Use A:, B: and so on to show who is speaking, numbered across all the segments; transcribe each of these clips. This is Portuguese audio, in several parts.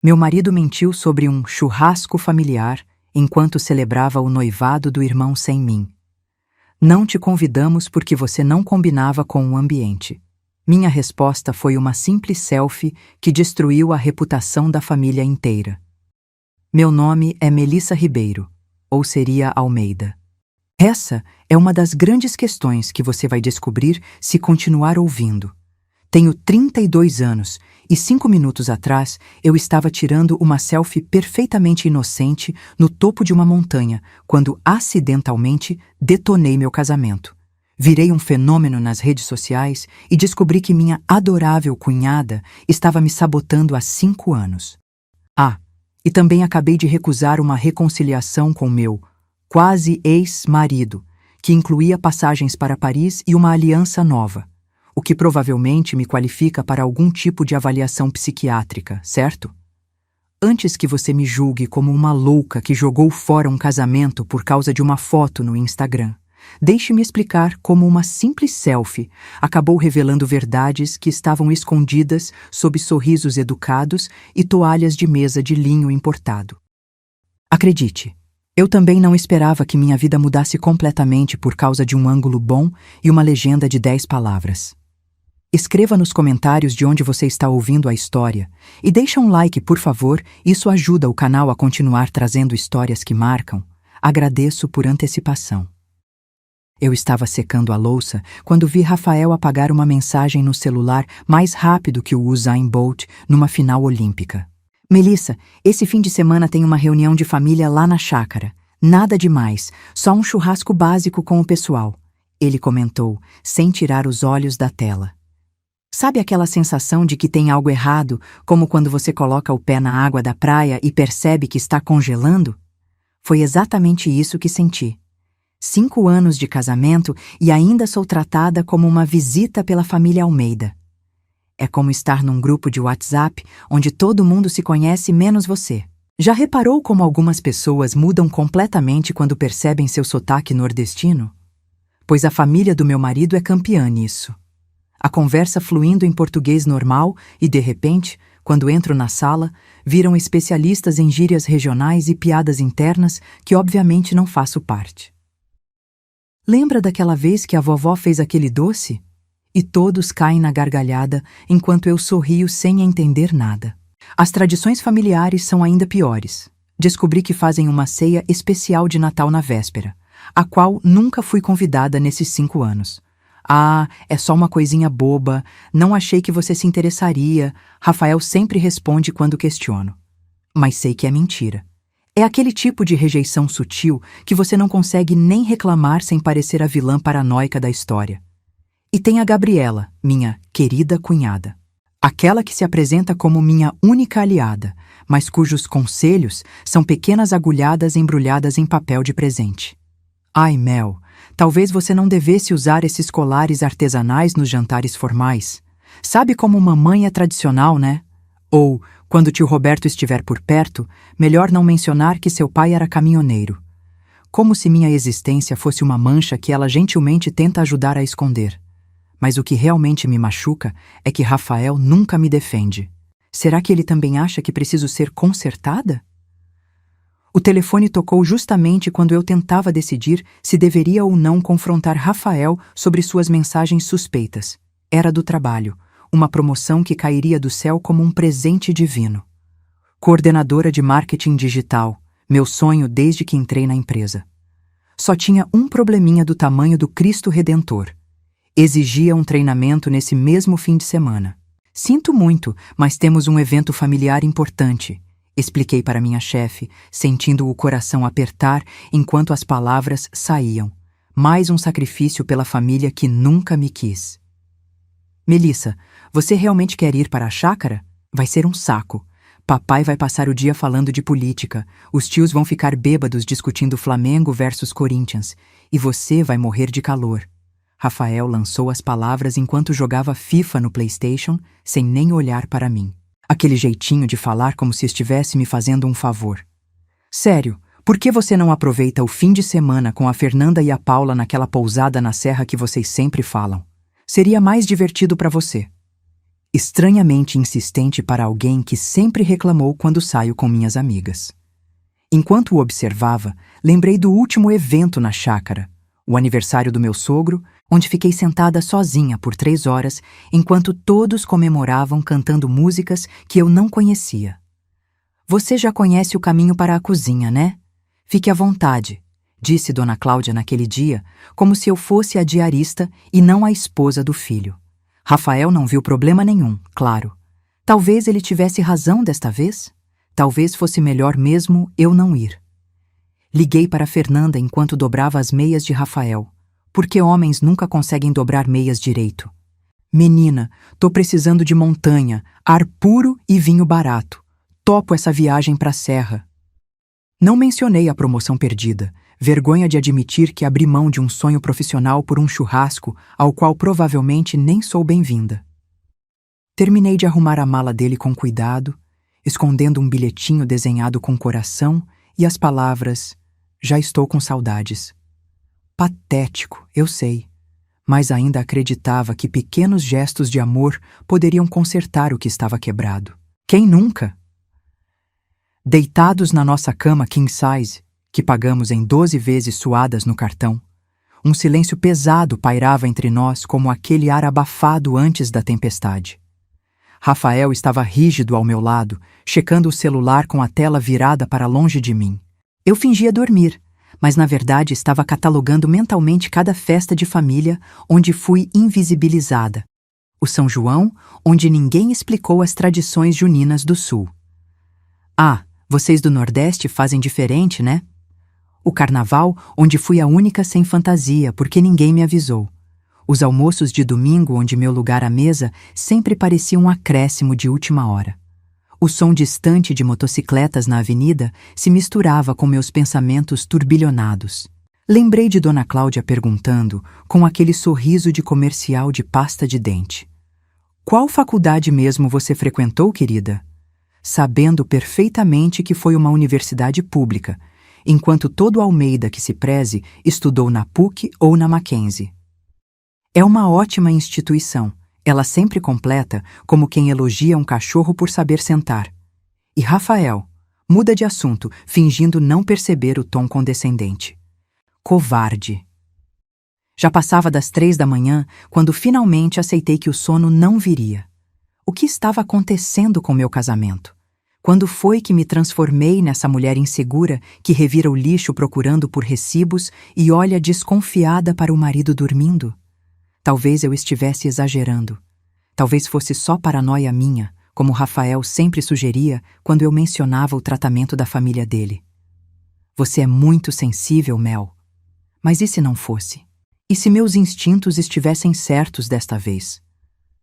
A: Meu marido mentiu sobre um churrasco familiar enquanto celebrava o noivado do irmão sem mim. Não te convidamos porque você não combinava com o ambiente. Minha resposta foi uma simples selfie que destruiu a reputação da família inteira. Meu nome é Melissa Ribeiro, ou seria Almeida. Essa é uma das grandes questões que você vai descobrir se continuar ouvindo. Tenho 32 anos e 5 minutos atrás eu estava tirando uma selfie perfeitamente inocente no topo de uma montanha quando acidentalmente detonei meu casamento. Virei um fenômeno nas redes sociais e descobri que minha adorável cunhada estava me sabotando há 5 anos. E também acabei de recusar uma reconciliação com meu quase ex-marido, que incluía passagens para Paris e uma aliança nova, o que provavelmente me qualifica para algum tipo de avaliação psiquiátrica, certo? Antes que você me julgue como uma louca que jogou fora um casamento por causa de uma foto no Instagram, deixe-me explicar como uma simples selfie acabou revelando verdades que estavam escondidas sob sorrisos educados e toalhas de mesa de linho importado. Acredite, eu também não esperava que minha vida mudasse completamente por causa de um ângulo bom e uma legenda de 10 palavras. Escreva nos comentários de onde você está ouvindo a história e deixa um like, por favor, isso ajuda o canal a continuar trazendo histórias que marcam. Agradeço por antecipação. Eu estava secando a louça quando vi Rafael apagar uma mensagem no celular mais rápido que o Usain Bolt numa final olímpica. Melissa, esse fim de semana tem uma reunião de família lá na chácara. Nada demais, só um churrasco básico com o pessoal. Ele comentou, sem tirar os olhos da tela. Sabe aquela sensação de que tem algo errado, como quando você coloca o pé na água da praia e percebe que está congelando? Foi exatamente isso que senti. 5 anos de casamento e ainda sou tratada como uma visita pela família Almeida. É como estar num grupo de WhatsApp onde todo mundo se conhece menos você. Já reparou como algumas pessoas mudam completamente quando percebem seu sotaque nordestino? Pois a família do meu marido é campeã nisso. A conversa fluindo em português normal e, de repente, quando entro na sala, viram especialistas em gírias regionais e piadas internas que obviamente não faço parte. Lembra daquela vez que a vovó fez aquele doce? E todos caem na gargalhada enquanto eu sorrio sem entender nada. As tradições familiares são ainda piores. Descobri que fazem uma ceia especial de Natal na véspera, a qual nunca fui convidada nesses 5 anos. É só uma coisinha boba, não achei que você se interessaria, Rafael sempre responde quando questiono. Mas sei que é mentira. É aquele tipo de rejeição sutil que você não consegue nem reclamar sem parecer a vilã paranoica da história. E tem a Gabriela, minha querida cunhada. Aquela que se apresenta como minha única aliada, mas cujos conselhos são pequenas agulhadas embrulhadas em papel de presente. Ai, Mel, talvez você não devesse usar esses colares artesanais nos jantares formais. Sabe como mamãe é tradicional, né? Ou, quando tio Roberto estiver por perto, melhor não mencionar que seu pai era caminhoneiro. Como se minha existência fosse uma mancha que ela gentilmente tenta ajudar a esconder. Mas o que realmente me machuca é que Rafael nunca me defende. Será que ele também acha que preciso ser consertada? O telefone tocou justamente quando eu tentava decidir se deveria ou não confrontar Rafael sobre suas mensagens suspeitas. Era do trabalho, uma promoção que cairia do céu como um presente divino. Coordenadora de marketing digital, meu sonho desde que entrei na empresa. Só tinha um probleminha do tamanho do Cristo Redentor. Exigia um treinamento nesse mesmo fim de semana. Sinto muito, mas temos um evento familiar importante, expliquei para minha chefe, sentindo o coração apertar enquanto as palavras saíam. Mais um sacrifício pela família que nunca me quis. Melissa, você realmente quer ir para a chácara? Vai ser um saco. Papai vai passar o dia falando de política, os tios vão ficar bêbados discutindo Flamengo versus Corinthians, e você vai morrer de calor. Rafael lançou as palavras enquanto jogava FIFA no PlayStation, sem nem olhar para mim. Aquele jeitinho de falar como se estivesse me fazendo um favor. Sério, por que você não aproveita o fim de semana com a Fernanda e a Paula naquela pousada na serra que vocês sempre falam? Seria mais divertido para você. estranhamente insistente para alguém que sempre reclamou quando saio com minhas amigas. Enquanto o observava, lembrei do último evento na chácara, o aniversário do meu sogro, onde fiquei sentada sozinha por 3 horas, enquanto todos comemoravam cantando músicas que eu não conhecia. Você já conhece o caminho para a cozinha, né? Fique à vontade, disse Dona Cláudia naquele dia, como se eu fosse a diarista e não a esposa do filho. Rafael não viu problema nenhum, claro. Talvez ele tivesse razão desta vez. Talvez fosse melhor mesmo eu não ir. Liguei para Fernanda enquanto dobrava as meias de Rafael, porque homens nunca conseguem dobrar meias direito. Menina, tô precisando de montanha, ar puro e vinho barato. Topo essa viagem para a serra. Não mencionei a promoção perdida, vergonha de admitir que abri mão de um sonho profissional por um churrasco ao qual provavelmente nem sou bem-vinda. Terminei de arrumar a mala dele com cuidado, escondendo um bilhetinho desenhado com coração e as palavras "Já estou com saudades". Patético, eu sei, mas ainda acreditava que pequenos gestos de amor poderiam consertar o que estava quebrado. Quem nunca? Deitados na nossa cama king size, que pagamos em 12 vezes suadas no cartão, um silêncio pesado pairava entre nós como aquele ar abafado antes da tempestade. Rafael estava rígido ao meu lado, checando o celular com a tela virada para longe de mim. Eu fingia dormir, mas na verdade estava catalogando mentalmente cada festa de família onde fui invisibilizada. O São João, onde ninguém explicou as tradições juninas do Sul. Ah, vocês do Nordeste fazem diferente, né? O Carnaval, onde fui a única sem fantasia, porque ninguém me avisou. Os almoços de domingo, onde meu lugar à mesa sempre parecia um acréscimo de última hora. O som distante de motocicletas na avenida se misturava com meus pensamentos turbilhonados. Lembrei de Dona Cláudia perguntando, com aquele sorriso de comercial de pasta de dente: "Qual faculdade mesmo você frequentou, querida?" Sabendo perfeitamente que foi uma universidade pública, enquanto todo Almeida que se preze estudou na PUC ou na Mackenzie. É uma ótima instituição. Ela sempre completa como quem elogia um cachorro por saber sentar. E Rafael muda de assunto, fingindo não perceber o tom condescendente. Covarde. Já passava das 3 da manhã quando finalmente aceitei que o sono não viria. O que estava acontecendo com meu casamento? Quando foi que me transformei nessa mulher insegura que revira o lixo procurando por recibos e olha desconfiada para o marido dormindo? Talvez eu estivesse exagerando. Talvez fosse só paranoia minha, como Rafael sempre sugeria quando eu mencionava o tratamento da família dele. Você é muito sensível, Mel. Mas e se não fosse? E se meus instintos estivessem certos desta vez?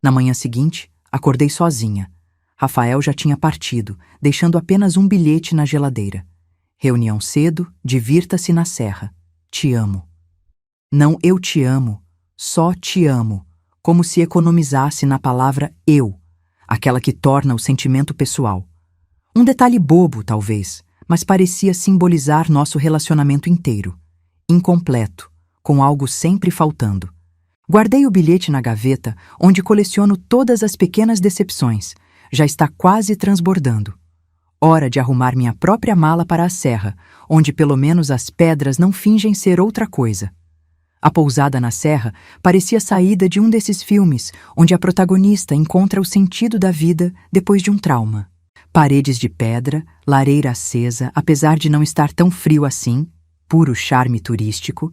A: Na manhã seguinte, acordei sozinha. Rafael já tinha partido, deixando apenas um bilhete na geladeira. Reunião cedo, divirta-se na serra. Te amo. Não eu te amo. Só te amo, como se economizasse na palavra eu, aquela que torna o sentimento pessoal. Um detalhe bobo, talvez, mas parecia simbolizar nosso relacionamento inteiro, incompleto, com algo sempre faltando. Guardei o bilhete na gaveta, onde coleciono todas as pequenas decepções. Já está quase transbordando. Hora de arrumar minha própria mala para a serra, onde pelo menos as pedras não fingem ser outra coisa. A pousada na serra parecia saída de um desses filmes onde a protagonista encontra o sentido da vida depois de um trauma. Paredes de pedra, lareira acesa, apesar de não estar tão frio assim, puro charme turístico,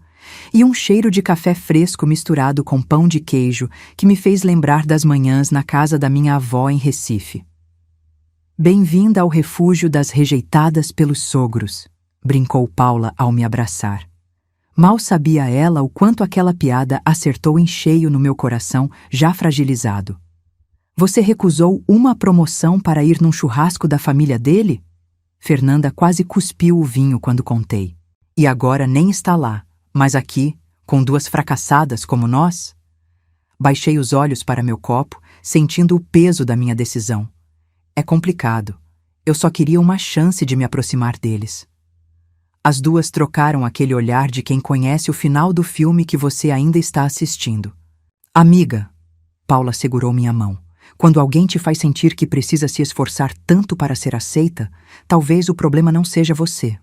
A: e um cheiro de café fresco misturado com pão de queijo que me fez lembrar das manhãs na casa da minha avó em Recife. Bem-vinda ao refúgio das rejeitadas pelos sogros, brincou Paula ao me abraçar. Mal sabia ela o quanto aquela piada acertou em cheio no meu coração, já fragilizado. Você recusou uma promoção para ir num churrasco da família dele? Fernanda quase cuspiu o vinho quando contei. E agora nem está lá, mas aqui, com 2 fracassadas como nós? Baixei os olhos para meu copo, sentindo o peso da minha decisão. É complicado. Eu só queria uma chance de me aproximar deles. As 2 trocaram aquele olhar de quem conhece o final do filme que você ainda está assistindo. Amiga, Paula segurou minha mão. Quando alguém te faz sentir que precisa se esforçar tanto para ser aceita, talvez o problema não seja você.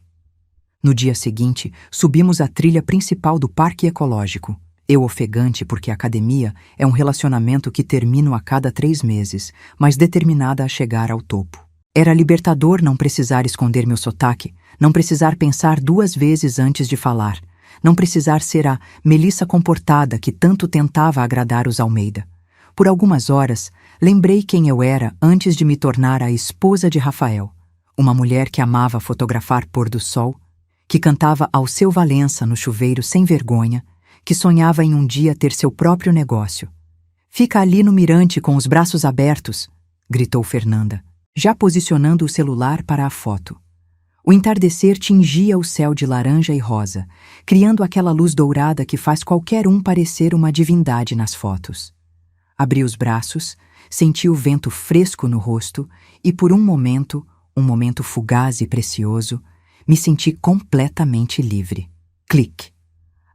A: No dia seguinte, subimos a trilha principal do Parque Ecológico. Eu ofegante porque a academia é um relacionamento que termino a cada 3 meses, mas determinada a chegar ao topo. Era libertador não precisar esconder meu sotaque, não precisar pensar 2 vezes antes de falar, não precisar ser a Melissa comportada que tanto tentava agradar os Almeida. Por algumas horas, lembrei quem eu era antes de me tornar a esposa de Rafael, uma mulher que amava fotografar pôr do sol, que cantava Alceu Valença no chuveiro sem vergonha, que sonhava em um dia ter seu próprio negócio. "Fica ali no mirante com os braços abertos", gritou Fernanda, já posicionando o celular para a foto. O entardecer tingia o céu de laranja e rosa, criando aquela luz dourada que faz qualquer um parecer uma divindade nas fotos. Abri os braços, senti o vento fresco no rosto e por um momento fugaz e precioso, me senti completamente livre. Clique.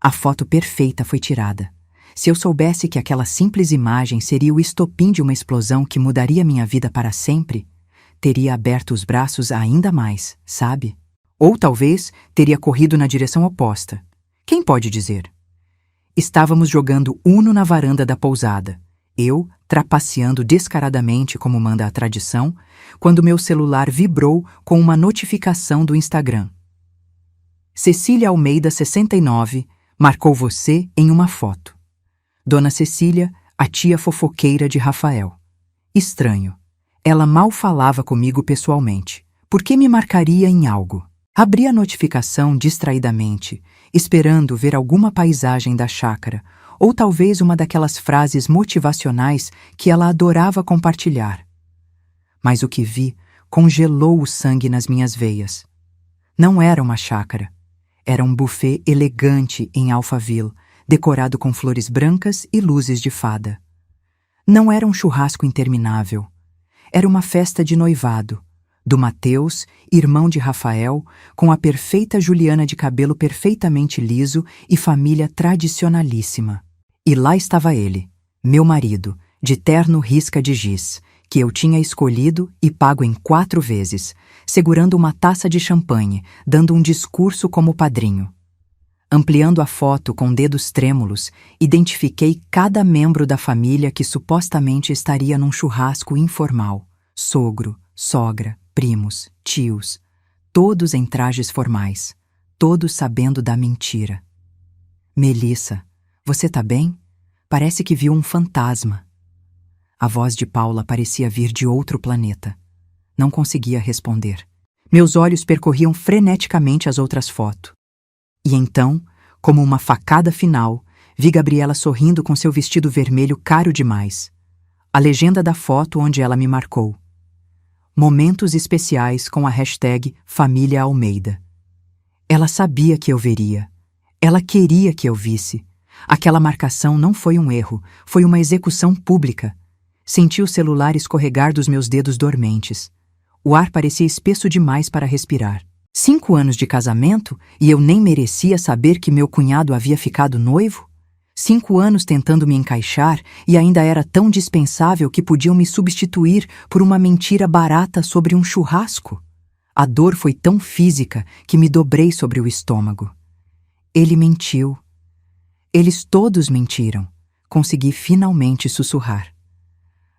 A: A foto perfeita foi tirada. Se eu soubesse que aquela simples imagem seria o estopim de uma explosão que mudaria minha vida para sempre, teria aberto os braços ainda mais, sabe? Ou talvez teria corrido na direção oposta. Quem pode dizer? Estávamos jogando Uno na varanda da pousada. Eu, trapaceando descaradamente como manda a tradição, quando meu celular vibrou com uma notificação do Instagram. Cecília Almeida 69 marcou você em uma foto. Dona Cecília, a tia fofoqueira de Rafael. Estranho. Ela mal falava comigo pessoalmente. Por que me marcaria em algo? Abri a notificação distraidamente, esperando ver alguma paisagem da chácara, ou talvez uma daquelas frases motivacionais que ela adorava compartilhar. Mas o que vi congelou o sangue nas minhas veias. Não era uma chácara. Era um buffet elegante em Alphaville, decorado com flores brancas e luzes de fada. Não era um churrasco interminável. Era uma festa de noivado, do Mateus, irmão de Rafael, com a perfeita Juliana de cabelo perfeitamente liso e família tradicionalíssima. E lá estava ele, meu marido, de terno risca de giz, que eu tinha escolhido e pago em 4 vezes, segurando uma taça de champanhe, dando um discurso como padrinho. Ampliando a foto com dedos trêmulos, identifiquei cada membro da família que supostamente estaria num churrasco informal. Sogro, sogra, primos, tios, todos em trajes formais, todos sabendo da mentira. "Melissa, você tá bem? Parece que viu um fantasma." A voz de Paula parecia vir de outro planeta. Não conseguia responder. Meus olhos percorriam freneticamente as outras fotos. E então, como uma facada final, vi Gabriela sorrindo com seu vestido vermelho caro demais. A legenda da foto onde ela me marcou. Momentos especiais com a hashtag Família Almeida. Ela sabia que eu veria. Ela queria que eu visse. Aquela marcação não foi um erro, foi uma execução pública. Senti o celular escorregar dos meus dedos dormentes. O ar parecia espesso demais para respirar. 5 anos de casamento e eu nem merecia saber que meu cunhado havia ficado noivo? 5 anos tentando me encaixar e ainda era tão dispensável que podiam me substituir por uma mentira barata sobre um churrasco? A dor foi tão física que me dobrei sobre o estômago. Ele mentiu. Eles todos mentiram. Consegui finalmente sussurrar.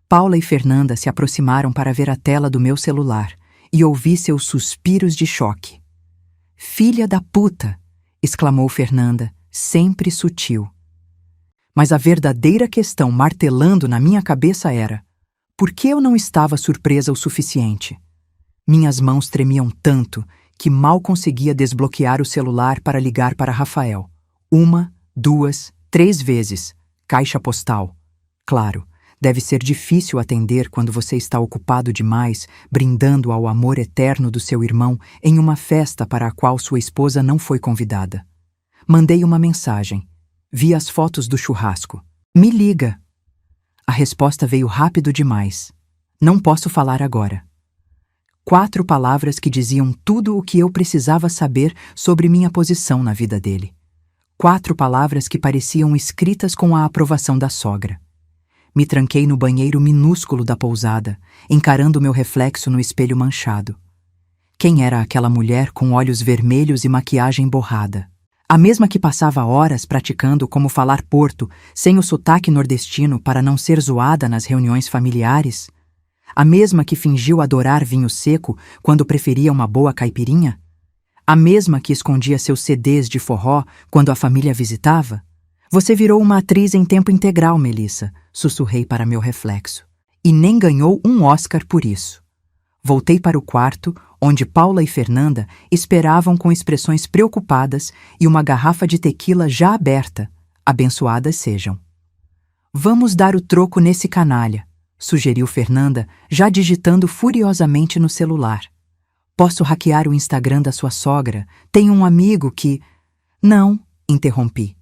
A: Paula e Fernanda se aproximaram para ver a tela do meu celular e ouvi seus suspiros de choque. "Filha da puta!" exclamou Fernanda, sempre sutil. Mas a verdadeira questão martelando na minha cabeça era: por que eu não estava surpresa o suficiente? Minhas mãos tremiam tanto que mal conseguia desbloquear o celular para ligar para Rafael. 1, 2, 3 vezes. Caixa postal. Claro. Deve ser difícil atender quando você está ocupado demais, brindando ao amor eterno do seu irmão em uma festa para a qual sua esposa não foi convidada. Mandei uma mensagem. Vi as fotos do churrasco. "Me liga." A resposta veio rápido demais. "Não posso falar agora." 4 palavras que diziam tudo o que eu precisava saber sobre minha posição na vida dele. 4 palavras que pareciam escritas com a aprovação da sogra. Me tranquei no banheiro minúsculo da pousada, encarando meu reflexo no espelho manchado. Quem era aquela mulher com olhos vermelhos e maquiagem borrada? A mesma que passava horas praticando como falar porto, sem o sotaque nordestino para não ser zoada nas reuniões familiares? A mesma que fingiu adorar vinho seco quando preferia uma boa caipirinha? A mesma que escondia seus CDs de forró quando a família visitava? Você virou uma atriz em tempo integral, Melissa, sussurrei para meu reflexo. E nem ganhou um Oscar por isso. Voltei para o quarto, onde Paula e Fernanda esperavam com expressões preocupadas e uma garrafa de tequila já aberta. Abençoadas sejam. Vamos dar o troco nesse canalha, sugeriu Fernanda, já digitando furiosamente no celular. Posso hackear o Instagram da sua sogra? Tenho um amigo que... Não, interrompi.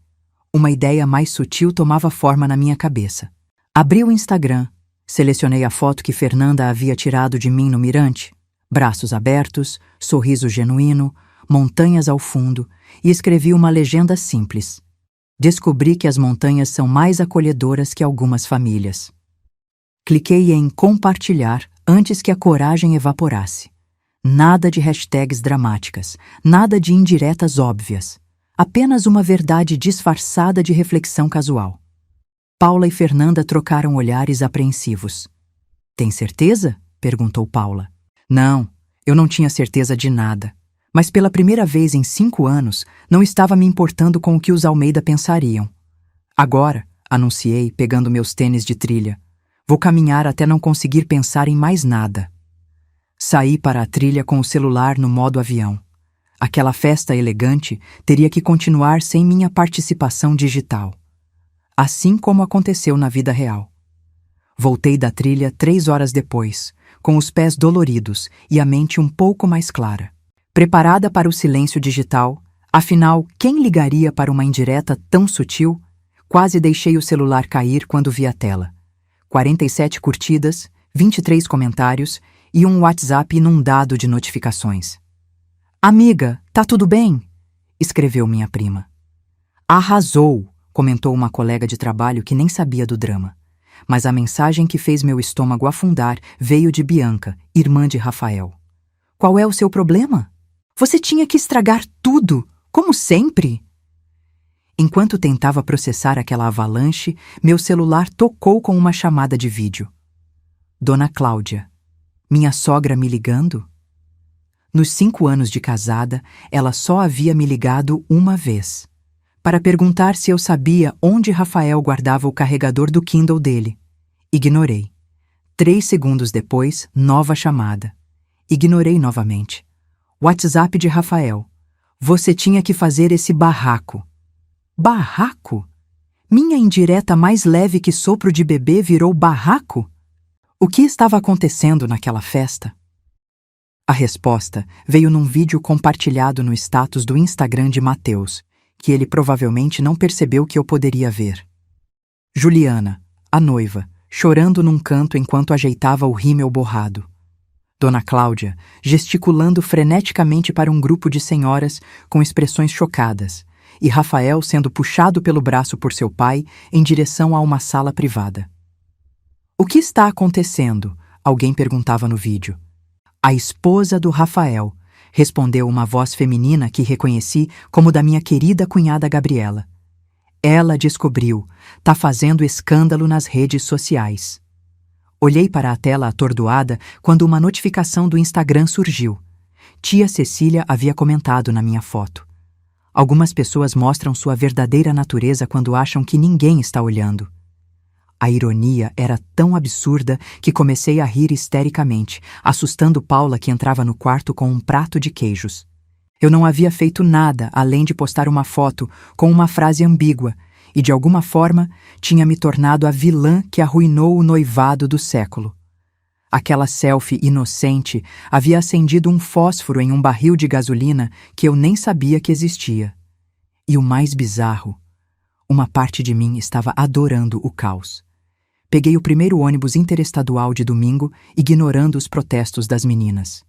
A: Uma ideia mais sutil tomava forma na minha cabeça. Abri o Instagram, selecionei a foto que Fernanda havia tirado de mim no mirante, braços abertos, sorriso genuíno, montanhas ao fundo, e escrevi uma legenda simples. Descobri que as montanhas são mais acolhedoras que algumas famílias. Cliquei em compartilhar antes que a coragem evaporasse. Nada de hashtags dramáticas, nada de indiretas óbvias. Apenas uma verdade disfarçada de reflexão casual. Paula e Fernanda trocaram olhares apreensivos. Tem certeza? Perguntou Paula. Não, eu não tinha certeza de nada. Mas pela primeira vez em 5 anos, não estava me importando com o que os Almeida pensariam. Agora, anunciei, pegando meus tênis de trilha, vou caminhar até não conseguir pensar em mais nada. Saí para a trilha com o celular no modo avião. Aquela festa elegante teria que continuar sem minha participação digital. Assim como aconteceu na vida real. Voltei da trilha 3 horas depois, com os pés doloridos e a mente um pouco mais clara. Preparada para o silêncio digital, afinal, quem ligaria para uma indireta tão sutil? Quase deixei o celular cair quando vi a tela. 47 curtidas, 23 comentários e um WhatsApp inundado de notificações. Amiga, tá tudo bem? Escreveu minha prima. Arrasou, comentou uma colega de trabalho que nem sabia do drama. Mas a mensagem que fez meu estômago afundar veio de Bianca, irmã de Rafael. Qual é o seu problema? Você tinha que estragar tudo, como sempre. Enquanto tentava processar aquela avalanche, meu celular tocou com uma chamada de vídeo. Dona Cláudia. Minha sogra me ligando? Nos 5 anos de casada, ela só havia me ligado uma vez, para perguntar se eu sabia onde Rafael guardava o carregador do Kindle dele. Ignorei. 3 segundos depois, nova chamada. Ignorei novamente. WhatsApp de Rafael. Você tinha que fazer esse barraco. Barraco? Minha indireta mais leve que sopro de bebê virou barraco? O que estava acontecendo naquela festa? A resposta veio num vídeo compartilhado no status do Instagram de Mateus, que ele provavelmente não percebeu que eu poderia ver. Juliana, a noiva, chorando num canto enquanto ajeitava o rímel borrado. Dona Cláudia, gesticulando freneticamente para um grupo de senhoras com expressões chocadas, e Rafael sendo puxado pelo braço por seu pai em direção a uma sala privada. O que está acontecendo? Alguém perguntava no vídeo. A esposa do Rafael, respondeu uma voz feminina que reconheci como da minha querida cunhada Gabriela. Ela descobriu, tá fazendo escândalo nas redes sociais. Olhei para a tela atordoada quando uma notificação do Instagram surgiu. Tia Cecília havia comentado na minha foto. Algumas pessoas mostram sua verdadeira natureza quando acham que ninguém está olhando. A ironia era tão absurda que comecei a rir histericamente, assustando Paula que entrava no quarto com um prato de queijos. Eu não havia feito nada além de postar uma foto com uma frase ambígua e, de alguma forma, tinha me tornado a vilã que arruinou o noivado do século. Aquela selfie inocente havia acendido um fósforo em um barril de gasolina que eu nem sabia que existia. E o mais bizarro, uma parte de mim estava adorando o caos. Peguei o primeiro ônibus interestadual de domingo, ignorando os protestos das meninas.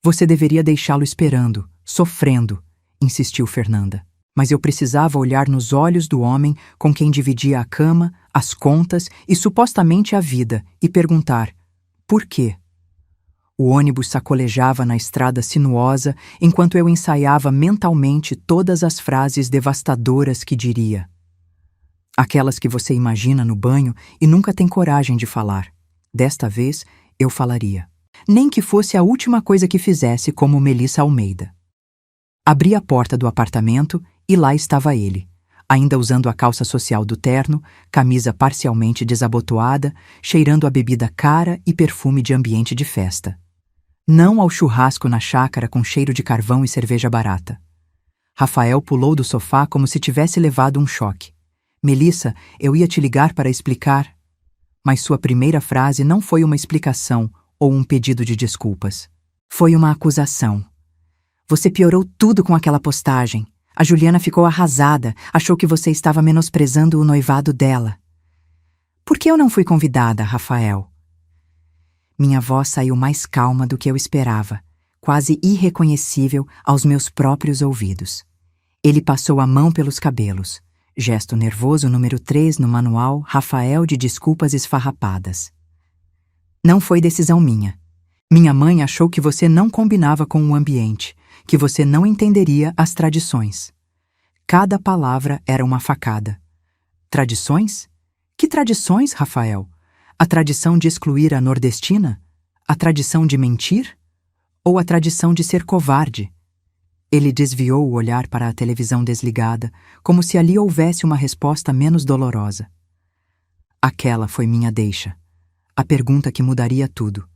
A: Você deveria deixá-lo esperando, sofrendo, insistiu Fernanda. Mas eu precisava olhar nos olhos do homem com quem dividia a cama, as contas e supostamente a vida e perguntar: por quê? O ônibus sacolejava na estrada sinuosa enquanto eu ensaiava mentalmente todas as frases devastadoras que diria. Aquelas que você imagina no banho e nunca tem coragem de falar. Desta vez, eu falaria. Nem que fosse a última coisa que fizesse, como Melissa Almeida. Abri a porta do apartamento e lá estava ele, ainda usando a calça social do terno, camisa parcialmente desabotoada, cheirando a bebida cara e perfume de ambiente de festa. Não ao churrasco na chácara com cheiro de carvão e cerveja barata. Rafael pulou do sofá como se tivesse levado um choque. Melissa, eu ia te ligar para explicar. Mas sua primeira frase não foi uma explicação ou um pedido de desculpas. Foi uma acusação. Você piorou tudo com aquela postagem. A Juliana ficou arrasada, achou que você estava menosprezando o noivado dela. Por que eu não fui convidada, Rafael? Minha voz saiu mais calma do que eu esperava, quase irreconhecível aos meus próprios ouvidos. Ele passou a mão pelos cabelos. Gesto nervoso número 3 no manual Rafael de desculpas esfarrapadas. Não foi decisão minha. Minha mãe achou que você não combinava com o ambiente, que você não entenderia as tradições. Cada palavra era uma facada. Tradições? Que tradições, Rafael? A tradição de excluir a nordestina? A tradição de mentir? Ou a tradição de ser covarde? Ele desviou o olhar para a televisão desligada, como se ali houvesse uma resposta menos dolorosa. Aquela foi minha deixa. A pergunta que mudaria tudo.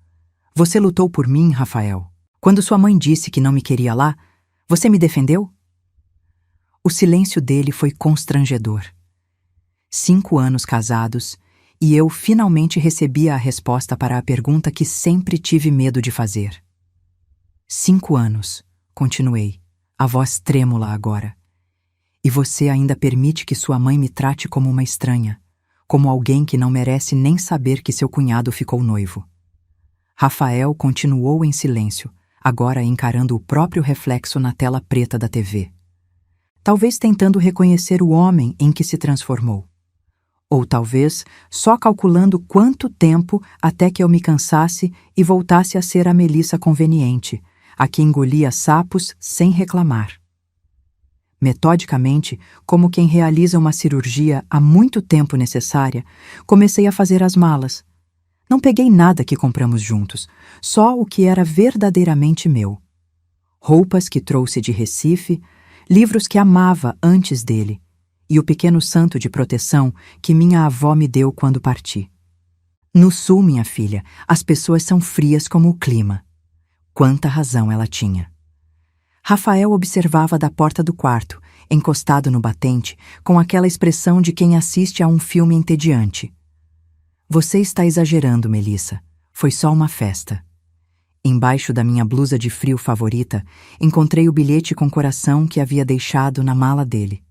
A: Você lutou por mim, Rafael. Quando sua mãe disse que não me queria lá, você me defendeu? O silêncio dele foi constrangedor. 5 anos casados, e eu finalmente recebia a resposta para a pergunta que sempre tive medo de fazer. 5 anos, continuei, a voz trêmula agora. E você ainda permite que sua mãe me trate como uma estranha, como alguém que não merece nem saber que seu cunhado ficou noivo. Rafael continuou em silêncio, agora encarando o próprio reflexo na tela preta da TV. Talvez tentando reconhecer o homem em que se transformou. Ou talvez só calculando quanto tempo até que eu me cansasse e voltasse a ser a Melissa conveniente, a que engolia sapos sem reclamar. Metodicamente, como quem realiza uma cirurgia há muito tempo necessária, comecei a fazer as malas. Não peguei nada que compramos juntos, só o que era verdadeiramente meu. Roupas que trouxe de Recife, livros que amava antes dele, e o pequeno santo de proteção que minha avó me deu quando parti. No sul, minha filha, as pessoas são frias como o clima. Quanta razão ela tinha. Rafael observava da porta do quarto, encostado no batente, com aquela expressão de quem assiste a um filme entediante. Você está exagerando, Melissa. Foi só uma festa. Embaixo da minha blusa de frio favorita, encontrei o bilhete com coração que havia deixado na mala dele.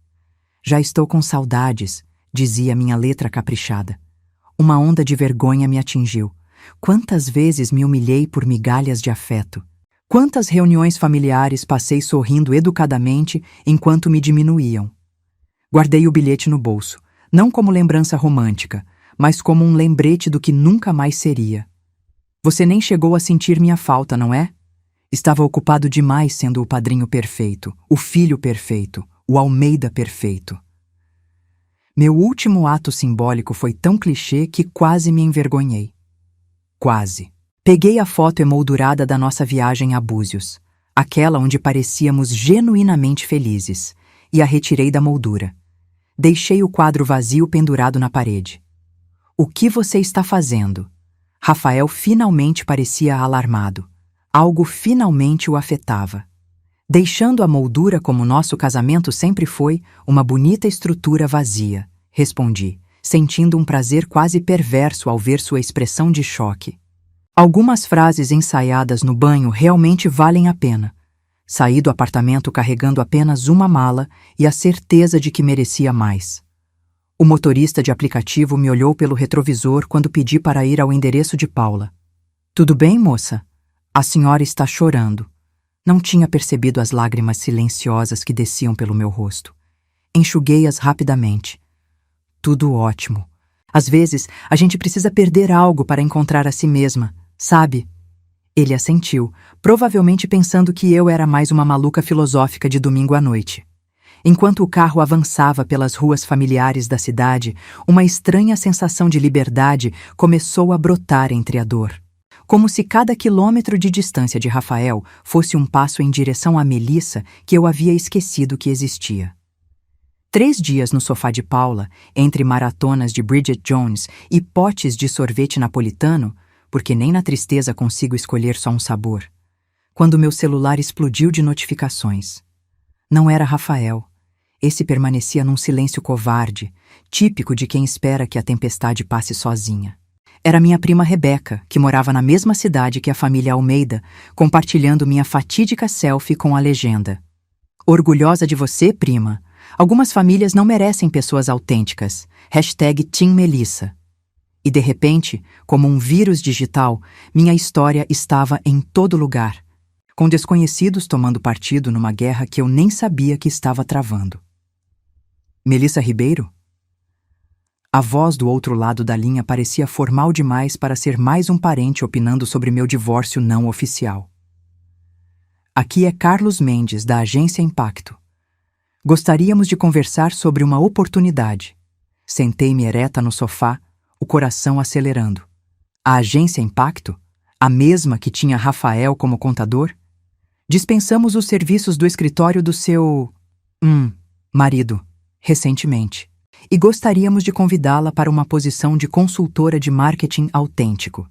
A: Já estou com saudades, dizia minha letra caprichada. Uma onda de vergonha me atingiu. Quantas vezes me humilhei por migalhas de afeto. Quantas reuniões familiares passei sorrindo educadamente enquanto me diminuíam. Guardei o bilhete no bolso, não como lembrança romântica, mas como um lembrete do que nunca mais seria. Você nem chegou a sentir minha falta, não é? Estava ocupado demais sendo o padrinho perfeito, o filho perfeito, o Almeida perfeito. Meu último ato simbólico foi tão clichê que quase me envergonhei. Quase. Peguei a foto emoldurada da nossa viagem a Búzios, aquela onde parecíamos genuinamente felizes, e a retirei da moldura. Deixei o quadro vazio pendurado na parede. O que você está fazendo? Rafael finalmente parecia alarmado. Algo finalmente o afetava. Deixando a moldura como nosso casamento sempre foi, uma bonita estrutura vazia, respondi, sentindo um prazer quase perverso ao ver sua expressão de choque. Algumas frases ensaiadas no banho realmente valem a pena. Saí do apartamento carregando apenas uma mala e a certeza de que merecia mais. O motorista de aplicativo me olhou pelo retrovisor quando pedi para ir ao endereço de Paula. Tudo bem, moça? A senhora está chorando. Não tinha percebido as lágrimas silenciosas que desciam pelo meu rosto. Enxuguei-as rapidamente. Tudo ótimo. Às vezes, a gente precisa perder algo para encontrar a si mesma, sabe? Ele assentiu, provavelmente pensando que eu era mais uma maluca filosófica de domingo à noite. Enquanto o carro avançava pelas ruas familiares da cidade, uma estranha sensação de liberdade começou a brotar entre a dor. Como se cada quilômetro de distância de Rafael fosse um passo em direção a Melissa que eu havia esquecido que existia. 3 dias no sofá de Paula, entre maratonas de Bridget Jones e potes de sorvete napolitano, porque nem na tristeza consigo escolher só um sabor, quando meu celular explodiu de notificações. Não era Rafael. Esse permanecia num silêncio covarde, típico de quem espera que a tempestade passe sozinha. Era minha prima Rebeca, que morava na mesma cidade que a família Almeida, compartilhando minha fatídica selfie com a legenda: "Orgulhosa de você, prima. Algumas famílias não merecem pessoas autênticas. #TeamMelissa." E de repente, como um vírus digital, minha história estava em todo lugar, com desconhecidos tomando partido numa guerra que eu nem sabia que estava travando. Melissa Ribeiro? A voz do outro lado da linha parecia formal demais para ser mais um parente opinando sobre meu divórcio não oficial. Aqui é Carlos Mendes, da Agência Impacto. Gostaríamos de conversar sobre uma oportunidade. Sentei-me ereta no sofá, o coração acelerando. A Agência Impacto? A mesma que tinha Rafael como contador? Dispensamos os serviços do escritório do seu... marido, recentemente. E gostaríamos de convidá-la para uma posição de consultora de marketing autêntico,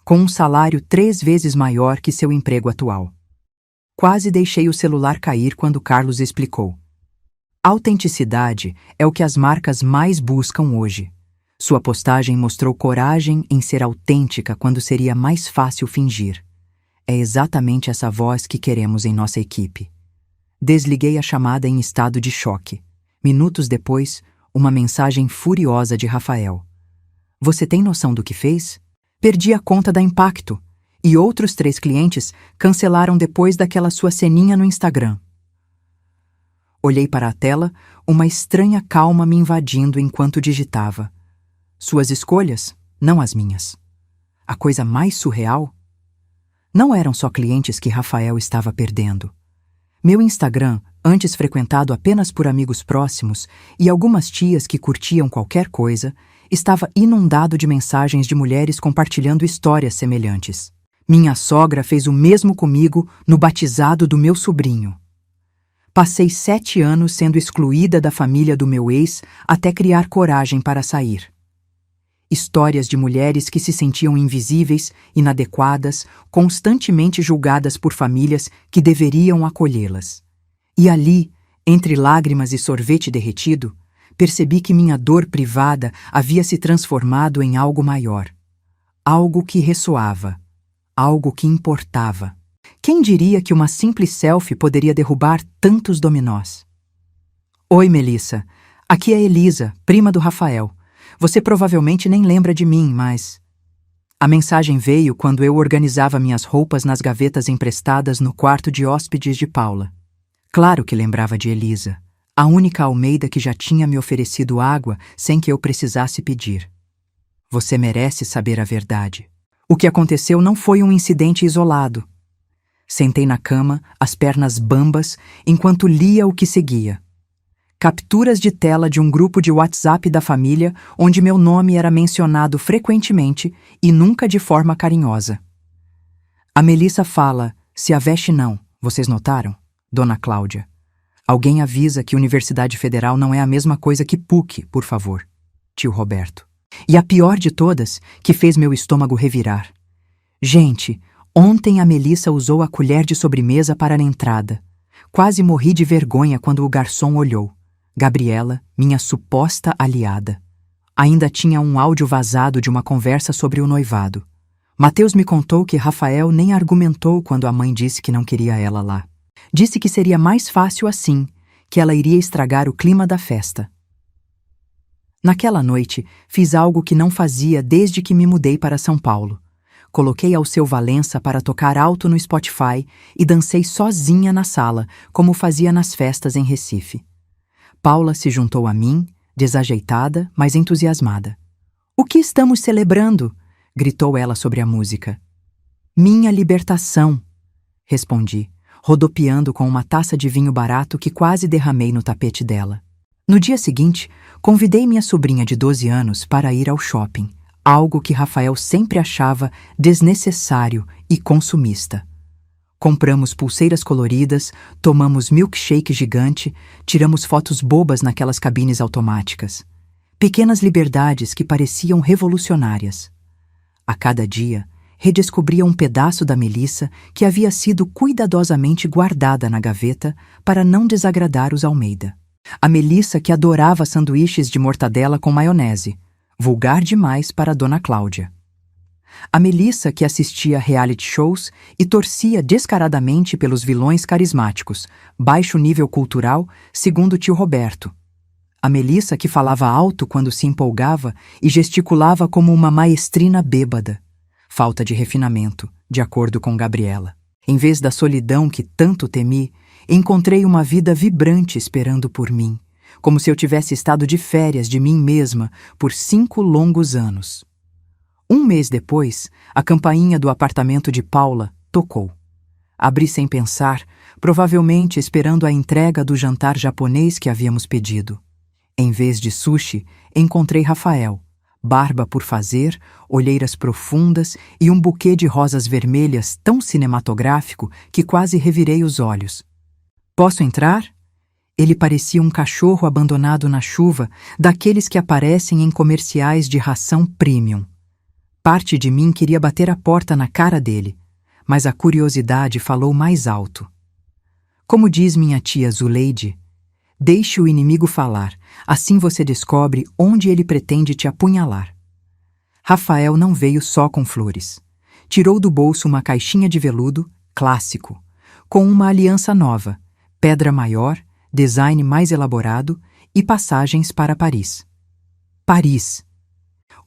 A: com um salário 3 vezes maior que seu emprego atual. Quase deixei o celular cair quando Carlos explicou. Autenticidade é o que as marcas mais buscam hoje. Sua postagem mostrou coragem em ser autêntica quando seria mais fácil fingir. É exatamente essa voz que queremos em nossa equipe. Desliguei a chamada em estado de choque. Minutos depois, uma mensagem furiosa de Rafael. Você tem noção do que fez? Perdi a conta da Impacto. E outros 3 clientes cancelaram depois daquela sua ceninha no Instagram. Olhei para a tela, uma estranha calma me invadindo enquanto digitava. Suas escolhas, não as minhas. A coisa mais surreal? Não eram só clientes que Rafael estava perdendo. Meu Instagram, antes frequentado apenas por amigos próximos e algumas tias que curtiam qualquer coisa, estava inundado de mensagens de mulheres compartilhando histórias semelhantes. Minha sogra fez o mesmo comigo no batizado do meu sobrinho. Passei 7 anos sendo excluída da família do meu ex até criar coragem para sair. Histórias de mulheres que se sentiam invisíveis, inadequadas, constantemente julgadas por famílias que deveriam acolhê-las. E ali, entre lágrimas e sorvete derretido, percebi que minha dor privada havia se transformado em algo maior. Algo que ressoava. Algo que importava. Quem diria que uma simples selfie poderia derrubar tantos dominós? Oi, Melissa. Aqui é Elisa, prima do Rafael. Você provavelmente nem lembra de mim, mas... A mensagem veio quando eu organizava minhas roupas nas gavetas emprestadas no quarto de hóspedes de Paula. Claro que lembrava de Elisa, a única Almeida que já tinha me oferecido água sem que eu precisasse pedir. Você merece saber a verdade. O que aconteceu não foi um incidente isolado. Sentei na cama, as pernas bambas, enquanto lia o que seguia. Capturas de tela de um grupo de WhatsApp da família onde meu nome era mencionado frequentemente e nunca de forma carinhosa. A Melissa fala, se a veste não, vocês notaram? Dona Cláudia. Alguém avisa que Universidade Federal não é a mesma coisa que PUC, por favor. Tio Roberto. E a pior de todas, que fez meu estômago revirar. Gente, ontem a Melissa usou a colher de sobremesa para a entrada. Quase morri de vergonha quando o garçom olhou. Gabriela, minha suposta aliada. Ainda tinha um áudio vazado de uma conversa sobre o noivado. Mateus me contou que Rafael nem argumentou quando a mãe disse que não queria ela lá. Disse que seria mais fácil assim, que ela iria estragar o clima da festa. Naquela noite, fiz algo que não fazia desde que me mudei para São Paulo. Coloquei Alceu Valença para tocar alto no Spotify e dancei sozinha na sala, como fazia nas festas em Recife. Paula se juntou a mim, desajeitada, mas entusiasmada. "O que estamos celebrando?" gritou ela sobre a música. "Minha libertação", respondi, rodopiando com uma taça de vinho barato que quase derramei no tapete dela. No dia seguinte, convidei minha sobrinha de 12 anos para ir ao shopping, algo que Rafael sempre achava desnecessário e consumista. Compramos pulseiras coloridas, tomamos milkshake gigante, tiramos fotos bobas naquelas cabines automáticas. Pequenas liberdades que pareciam revolucionárias. A cada dia, redescobria um pedaço da Melissa que havia sido cuidadosamente guardada na gaveta para não desagradar os Almeida. A Melissa que adorava sanduíches de mortadela com maionese, vulgar demais para Dona Cláudia. A Melissa que assistia reality shows e torcia descaradamente pelos vilões carismáticos, baixo nível cultural, segundo tio Roberto. A Melissa que falava alto quando se empolgava e gesticulava como uma maestrina bêbada. Falta de refinamento, de acordo com Gabriela. Em vez da solidão que tanto temi, encontrei uma vida vibrante esperando por mim, como se eu tivesse estado de férias de mim mesma por 5 longos anos. Um mês depois, a campainha do apartamento de Paula tocou. Abri sem pensar, provavelmente esperando a entrega do jantar japonês que havíamos pedido. Em vez de sushi, encontrei Rafael, barba por fazer, olheiras profundas e um buquê de rosas vermelhas tão cinematográfico que quase revirei os olhos. "Posso entrar?" Ele parecia um cachorro abandonado na chuva, daqueles que aparecem em comerciais de ração premium. Parte de mim queria bater a porta na cara dele, mas a curiosidade falou mais alto. Como diz minha tia Zuleide, deixe o inimigo falar, assim você descobre onde ele pretende te apunhalar. Rafael não veio só com flores. Tirou do bolso uma caixinha de veludo, clássico, com uma aliança nova, pedra maior, design mais elaborado e passagens para Paris. Paris.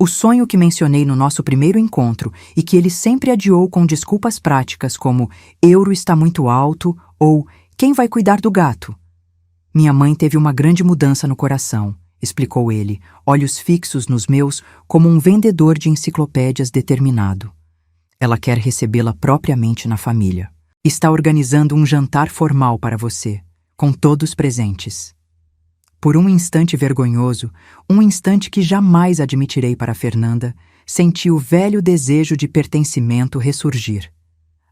A: O sonho que mencionei no nosso primeiro encontro e que ele sempre adiou com desculpas práticas como "euro está muito alto" ou "quem vai cuidar do gato?" Minha mãe teve uma grande mudança no coração, explicou ele, olhos fixos nos meus como um vendedor de enciclopédias determinado. Ela quer recebê-la propriamente na família. Está organizando um jantar formal para você, com todos presentes. Por um instante vergonhoso, um instante que jamais admitirei para Fernanda, senti o velho desejo de pertencimento ressurgir.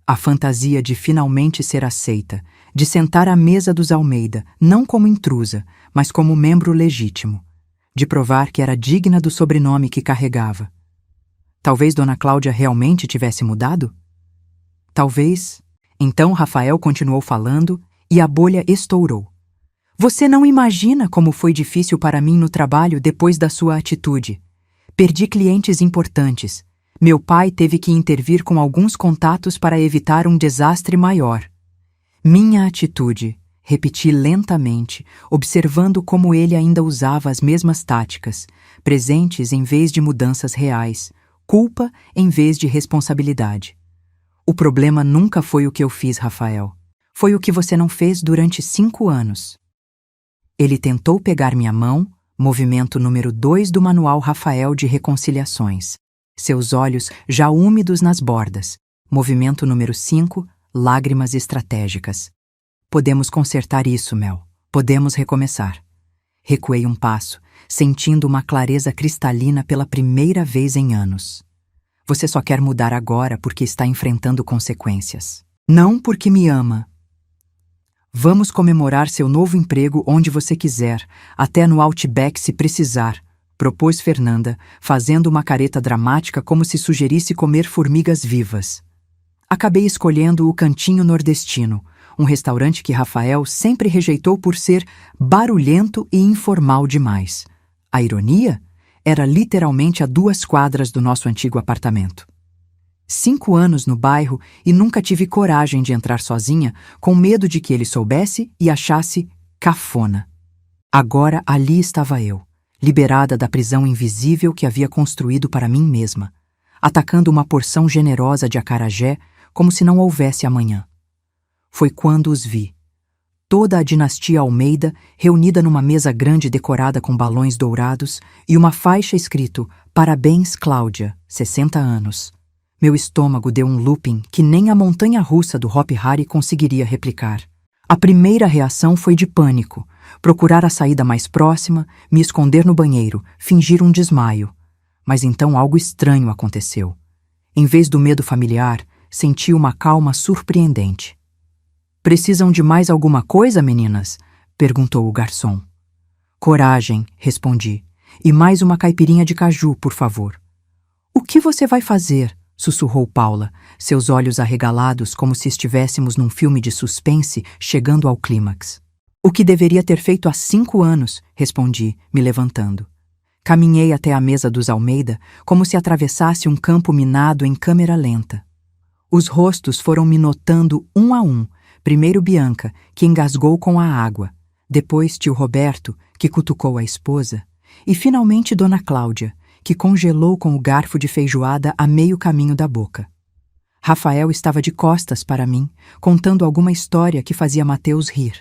A: A fantasia de finalmente ser aceita, de sentar à mesa dos Almeida, não como intrusa, mas como membro legítimo, de provar que era digna do sobrenome que carregava. Talvez Dona Cláudia realmente tivesse mudado? Talvez. Então Rafael continuou falando e a bolha estourou. "Você não imagina como foi difícil para mim no trabalho depois da sua atitude. Perdi clientes importantes. Meu pai teve que intervir com alguns contatos para evitar um desastre maior. Minha atitude", repeti lentamente, observando como ele ainda usava as mesmas táticas, presentes em vez de mudanças reais, culpa em vez de responsabilidade. "O problema nunca foi o que eu fiz, Rafael. Foi o que você não fez durante 5 anos. Ele tentou pegar minha mão, movimento número 2 do Manual Rafael de Reconciliações. Seus olhos já úmidos nas bordas. Movimento número 5, lágrimas estratégicas. "Podemos consertar isso, Mel. Podemos recomeçar." Recuei um passo, sentindo uma clareza cristalina pela primeira vez em anos. "Você só quer mudar agora porque está enfrentando consequências. Não porque me ama. Vamos comemorar seu novo emprego onde você quiser, até no Outback se precisar", propôs Fernanda, fazendo uma careta dramática como se sugerisse comer formigas vivas. Acabei escolhendo o Cantinho Nordestino, um restaurante que Rafael sempre rejeitou por ser barulhento e informal demais. A ironia era literalmente a 2 quadras do nosso antigo apartamento. 5 anos no bairro e nunca tive coragem de entrar sozinha, com medo de que ele soubesse e achasse cafona. Agora ali estava eu, liberada da prisão invisível que havia construído para mim mesma, atacando uma porção generosa de acarajé como se não houvesse amanhã. Foi quando os vi, Toda a dinastia Almeida reunida numa mesa grande decorada com balões dourados e uma faixa escrito Parabéns, Cláudia, 60 anos. Meu estômago deu um looping que nem a montanha-russa do Hop Hari conseguiria replicar. A primeira reação foi de pânico, procurar a saída mais próxima, me esconder no banheiro, fingir um desmaio. Mas então algo estranho aconteceu. Em vez do medo familiar, senti uma calma surpreendente. Precisam de mais alguma coisa, meninas? Perguntou o garçom. Coragem, respondi. E mais uma caipirinha de caju, por favor. O que você vai fazer? Sussurrou Paula, seus olhos arregalados como se estivéssemos num filme de suspense chegando ao clímax. O que deveria ter feito há 5 anos, respondi, me levantando. Caminhei até a mesa dos Almeida como se atravessasse um campo minado em câmera lenta. Os rostos foram me notando um a um, primeiro Bianca, que engasgou com a água, depois tio Roberto, que cutucou a esposa, e finalmente Dona Cláudia, que congelou com o garfo de feijoada a meio caminho da boca. Rafael estava de costas para mim, contando alguma história que fazia Mateus rir.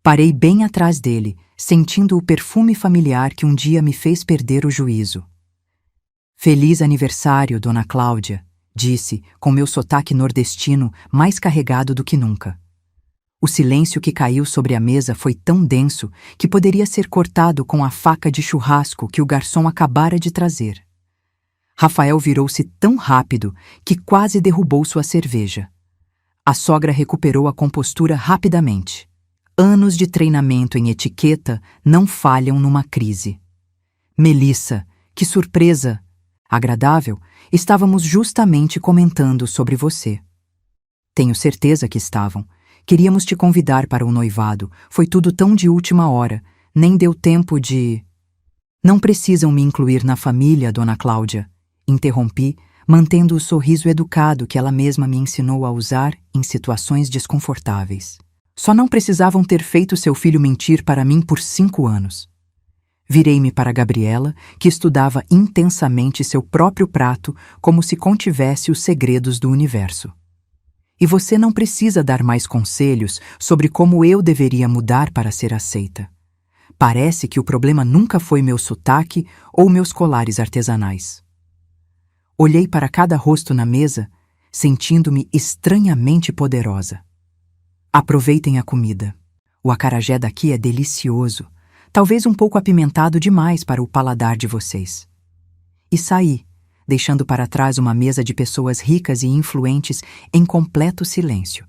A: Parei bem atrás dele, sentindo o perfume familiar que um dia me fez perder o juízo. Feliz aniversário, Dona Cláudia, disse, com meu sotaque nordestino mais carregado do que nunca. O silêncio que caiu sobre a mesa foi tão denso que poderia ser cortado com a faca de churrasco que o garçom acabara de trazer. Rafael virou-se tão rápido que quase derrubou sua cerveja. A sogra recuperou a compostura rapidamente. Anos de treinamento em etiqueta não falham numa crise. Melissa, que surpresa! Agradável, estávamos justamente comentando sobre você. Tenho certeza que estavam. Queríamos te convidar para o noivado. Foi tudo tão de última hora. Nem deu tempo de... Não precisam me incluir na família, Dona Cláudia. Interrompi, mantendo o sorriso educado que ela mesma me ensinou a usar em situações desconfortáveis. Só não precisavam ter feito seu filho mentir para mim por 5 anos. Virei-me para Gabriela, que estudava intensamente seu próprio prato como se contivesse os segredos do universo. E você não precisa dar mais conselhos sobre como eu deveria mudar para ser aceita. Parece que o problema nunca foi meu sotaque ou meus colares artesanais. Olhei para cada rosto na mesa, sentindo-me estranhamente poderosa. Aproveitem a comida. O acarajé daqui é delicioso, talvez um pouco apimentado demais para o paladar de vocês. E saí, deixando para trás uma mesa de pessoas ricas e influentes em completo silêncio.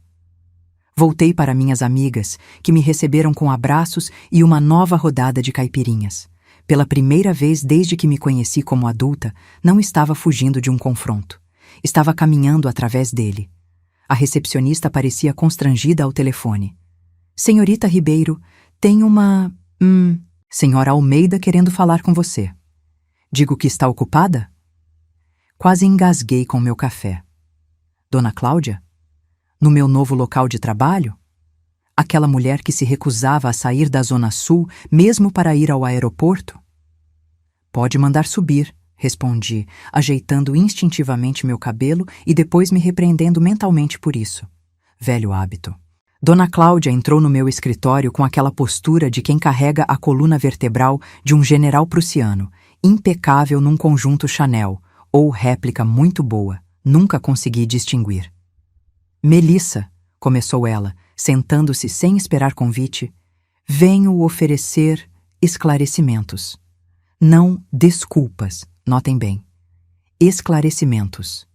A: Voltei para minhas amigas, que me receberam com abraços e uma nova rodada de caipirinhas. Pela primeira vez desde que me conheci como adulta, não estava fugindo de um confronto. Estava caminhando através dele. A recepcionista parecia constrangida ao telefone. Senhorita Ribeiro, tem uma... Senhora Almeida querendo falar com você. Digo que está ocupada? Quase engasguei com meu café. Dona Cláudia? No meu novo local de trabalho? Aquela mulher que se recusava a sair da Zona Sul mesmo para ir ao aeroporto? Pode mandar subir, respondi, ajeitando instintivamente meu cabelo e depois me repreendendo mentalmente por isso. Velho hábito. Dona Cláudia entrou no meu escritório com aquela postura de quem carrega a coluna vertebral de um general prussiano, impecável num conjunto Chanel, ou réplica muito boa, nunca consegui distinguir. Melissa, começou ela, sentando-se sem esperar convite, venho oferecer esclarecimentos. Não desculpas, notem bem. Esclarecimentos.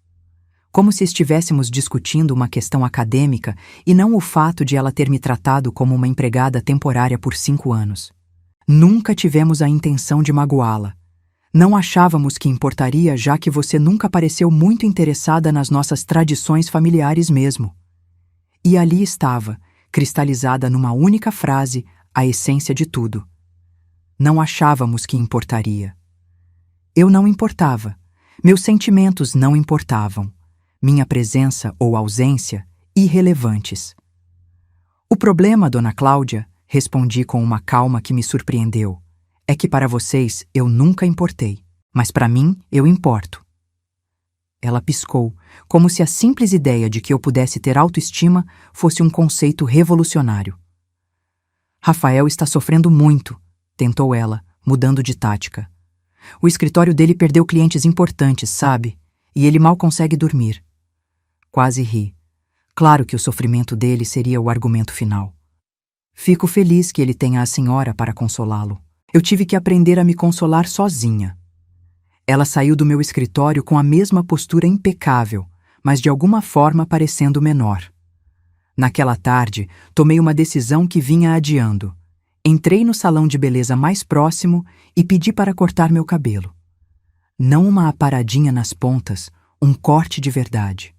A: Como se estivéssemos discutindo uma questão acadêmica e não o fato de ela ter me tratado como uma empregada temporária por 5 anos. Nunca tivemos a intenção de magoá-la. Não achávamos que importaria, já que você nunca pareceu muito interessada nas nossas tradições familiares mesmo. E ali estava, cristalizada numa única frase, a essência de tudo. Não achávamos que importaria. Eu não importava. Meus sentimentos não importavam. Minha presença ou ausência, irrelevantes. O problema, Dona Cláudia, respondi com uma calma que me surpreendeu, é que para vocês eu nunca importei, mas para mim eu importo. Ela piscou, como se a simples ideia de que eu pudesse ter autoestima fosse um conceito revolucionário. Rafael está sofrendo muito, tentou ela, mudando de tática. O escritório dele perdeu clientes importantes, sabe? E ele mal consegue dormir. Quase ri. Claro que o sofrimento dele seria o argumento final. Fico feliz que ele tenha a senhora para consolá-lo. Eu tive que aprender a me consolar sozinha. Ela saiu do meu escritório com a mesma postura impecável, mas de alguma forma parecendo menor. Naquela tarde, tomei uma decisão que vinha adiando. Entrei no salão de beleza mais próximo e pedi para cortar meu cabelo. Não uma aparadinha nas pontas, um corte de verdade.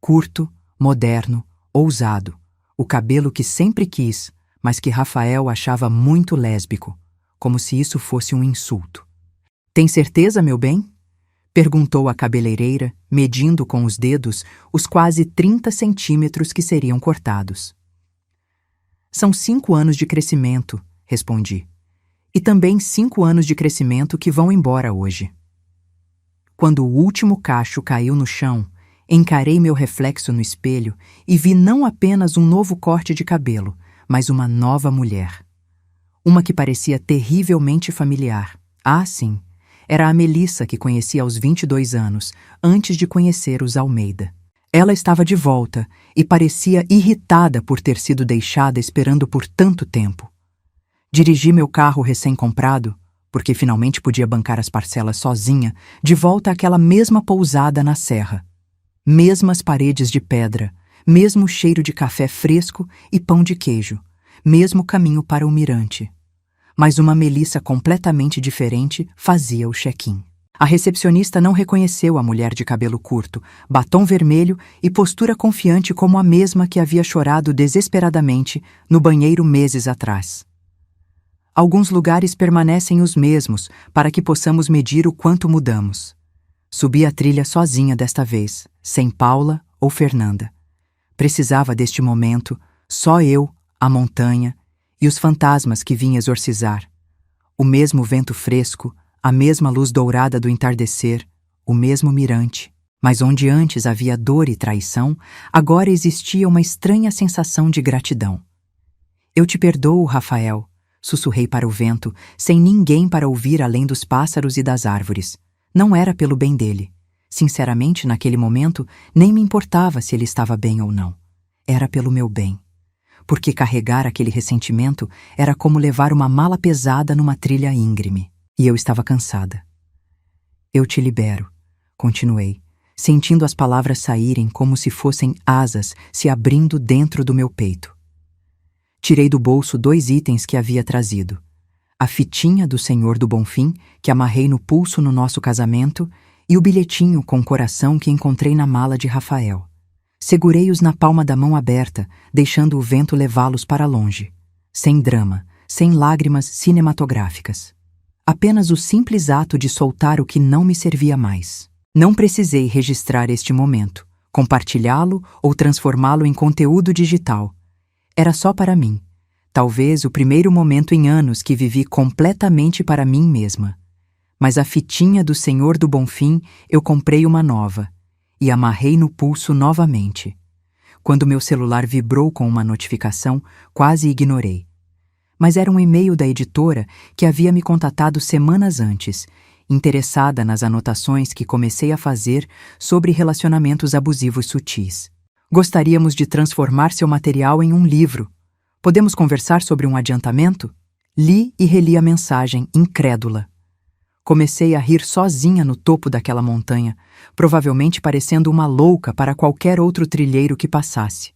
A: Curto, moderno, ousado. O cabelo que sempre quis, mas que Rafael achava muito lésbico, como se isso fosse um insulto. Tem certeza, meu bem? Perguntou a cabeleireira, medindo com os dedos os quase 30 centímetros que seriam cortados. São 5 anos de crescimento, respondi. E também 5 anos de crescimento que vão embora hoje. Quando o último cacho caiu no chão, encarei meu reflexo no espelho e vi não apenas um novo corte de cabelo, mas uma nova mulher. Uma que parecia terrivelmente familiar. Ah, sim. Era a Melissa que conhecia aos 22 anos, antes de conhecer os Almeida. Ela estava de volta e parecia irritada por ter sido deixada esperando por tanto tempo. Dirigi meu carro recém-comprado, porque finalmente podia bancar as parcelas sozinha, de volta àquela mesma pousada na serra. Mesmas paredes de pedra, mesmo cheiro de café fresco e pão de queijo, mesmo caminho para o mirante. Mas uma Melissa completamente diferente fazia o check-in. A recepcionista não reconheceu a mulher de cabelo curto, batom vermelho e postura confiante como a mesma que havia chorado desesperadamente no banheiro meses atrás. Alguns lugares permanecem os mesmos para que possamos medir o quanto mudamos. Subi a trilha sozinha desta vez, sem Paula ou Fernanda. Precisava deste momento, só eu, a montanha e os fantasmas que vim exorcizar. O mesmo vento fresco, a mesma luz dourada do entardecer, o mesmo mirante. Mas onde antes havia dor e traição, agora existia uma estranha sensação de gratidão. Eu te perdoo, Rafael, sussurrei para o vento, sem ninguém para ouvir além dos pássaros e das árvores. Não era pelo bem dele. Sinceramente, naquele momento, nem me importava se ele estava bem ou não. Era pelo meu bem. Porque carregar aquele ressentimento era como levar uma mala pesada numa trilha íngreme. E eu estava cansada. Eu te libero, continuei, sentindo as palavras saírem como se fossem asas se abrindo dentro do meu peito. Tirei do bolso 2 itens que havia trazido. A fitinha do Senhor do Bonfim, que amarrei no pulso no nosso casamento, e o bilhetinho com coração que encontrei na mala de Rafael. Segurei-os na palma da mão aberta, deixando o vento levá-los para longe. Sem drama, sem lágrimas cinematográficas. Apenas o simples ato de soltar o que não me servia mais. Não precisei registrar este momento, compartilhá-lo ou transformá-lo em conteúdo digital. Era só para mim. Talvez o primeiro momento em anos que vivi completamente para mim mesma. Mas a fitinha do Senhor do Bonfim eu comprei uma nova e amarrei no pulso novamente. Quando meu celular vibrou com uma notificação, quase ignorei. Mas era um e-mail da editora que havia me contatado semanas antes, interessada nas anotações que comecei a fazer sobre relacionamentos abusivos sutis. Gostaríamos de transformar seu material em um livro. Podemos conversar sobre um adiantamento? Li e reli a mensagem, incrédula. Comecei a rir sozinha no topo daquela montanha, provavelmente parecendo uma louca para qualquer outro trilheiro que passasse.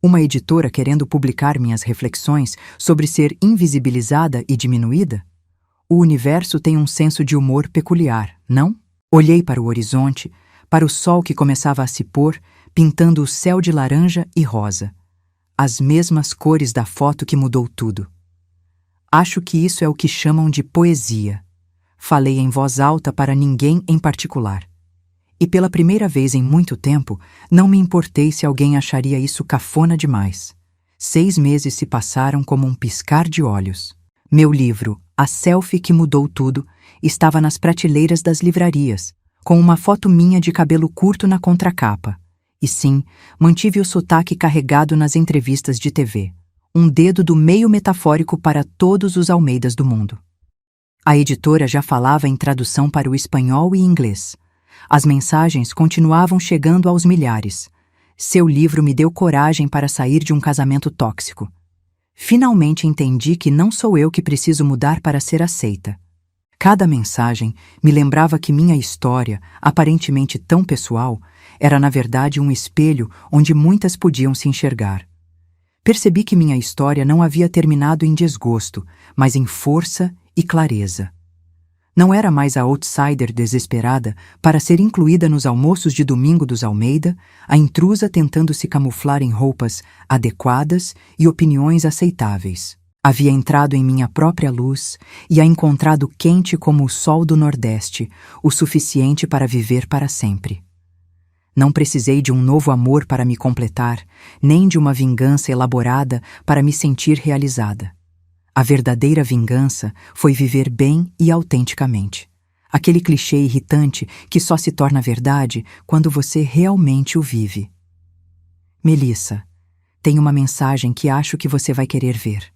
A: Uma editora querendo publicar minhas reflexões sobre ser invisibilizada e diminuída? O universo tem um senso de humor peculiar, não? Olhei para o horizonte, para o sol que começava a se pôr, pintando o céu de laranja e rosa. As mesmas cores da foto que mudou tudo. Acho que isso é o que chamam de poesia. Falei em voz alta para ninguém em particular. E pela primeira vez em muito tempo, não me importei se alguém acharia isso cafona demais. 6 meses se passaram como um piscar de olhos. Meu livro, A Selfie que Mudou Tudo, estava nas prateleiras das livrarias, com uma foto minha de cabelo curto na contracapa. E sim, mantive o sotaque carregado nas entrevistas de TV. um dedo do meio metafórico para todos os Almeidas do mundo. A editora já falava em tradução para o espanhol e inglês. As mensagens continuavam chegando aos milhares. Seu livro me deu coragem para sair de um casamento tóxico. Finalmente entendi que não sou eu que preciso mudar para ser aceita. Cada mensagem me lembrava que minha história, aparentemente tão pessoal, era na verdade um espelho onde muitas podiam se enxergar. Percebi que minha história não havia terminado em desgosto, mas em força e clareza. Não era mais a outsider desesperada para ser incluída nos almoços de domingo dos Almeida, a intrusa tentando se camuflar em roupas adequadas e opiniões aceitáveis. Havia entrado em minha própria luz e a encontrado quente como o sol do Nordeste, o suficiente para viver para sempre. Não precisei de um novo amor para me completar, nem de uma vingança elaborada para me sentir realizada. A verdadeira vingança foi viver bem e autenticamente. Aquele clichê irritante que só se torna verdade quando você realmente o vive. Melissa, tem uma mensagem que acho que você vai querer ver.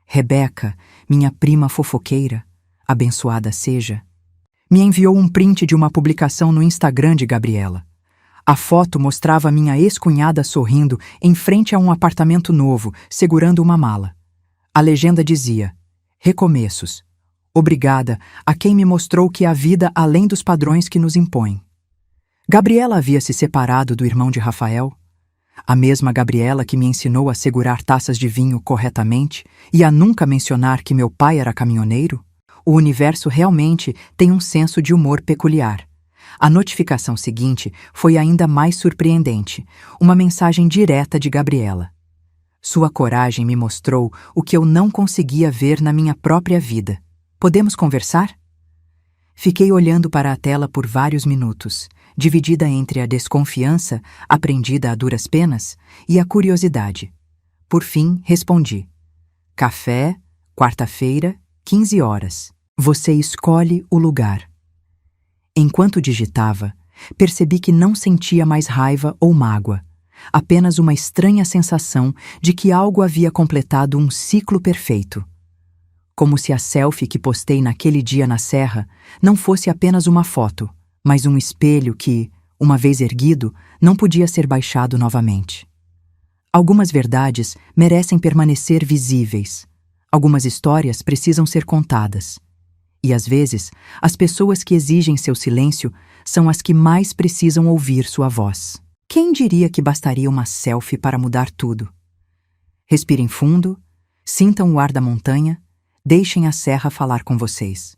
A: Rebeca, minha prima fofoqueira, abençoada seja, me enviou um print de uma publicação no Instagram de Gabriela. A foto mostrava minha ex-cunhada sorrindo em frente a um apartamento novo, segurando uma mala. A legenda dizia: recomeços. Obrigada a quem me mostrou que há vida além dos padrões que nos impõem. Gabriela havia se separado do irmão de Rafael? A mesma Gabriela que me ensinou a segurar taças de vinho corretamente e a nunca mencionar que meu pai era caminhoneiro? O universo realmente tem um senso de humor peculiar. A notificação seguinte foi ainda mais surpreendente, uma mensagem direta de Gabriela. Sua coragem me mostrou o que eu não conseguia ver na minha própria vida. Podemos conversar? Fiquei olhando para a tela por vários minutos, dividida entre a desconfiança, aprendida a duras penas, e a curiosidade. Por fim, respondi. Café, quarta-feira, 15 horas. Você escolhe o lugar. Enquanto digitava, percebi que não sentia mais raiva ou mágoa, apenas uma estranha sensação de que algo havia completado um ciclo perfeito. Como se a selfie que postei naquele dia na serra não fosse apenas uma foto, mas um espelho que, uma vez erguido, não podia ser baixado novamente. Algumas verdades merecem permanecer visíveis. Algumas histórias precisam ser contadas. E às vezes, as pessoas que exigem seu silêncio são as que mais precisam ouvir sua voz. Quem diria que bastaria uma selfie para mudar tudo? Respirem fundo, sintam o ar da montanha, deixem a serra falar com vocês.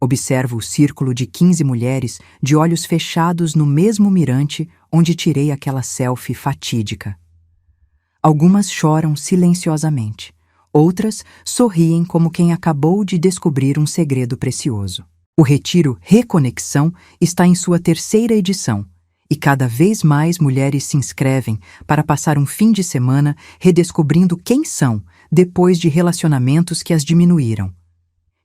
A: Observo o círculo de 15 mulheres de olhos fechados no mesmo mirante onde tirei aquela selfie fatídica. Algumas choram silenciosamente. Outras sorriem como quem acabou de descobrir um segredo precioso. O retiro Reconexão está em sua 3ª edição, e cada vez mais mulheres se inscrevem para passar um fim de semana redescobrindo quem são depois de relacionamentos que as diminuíram.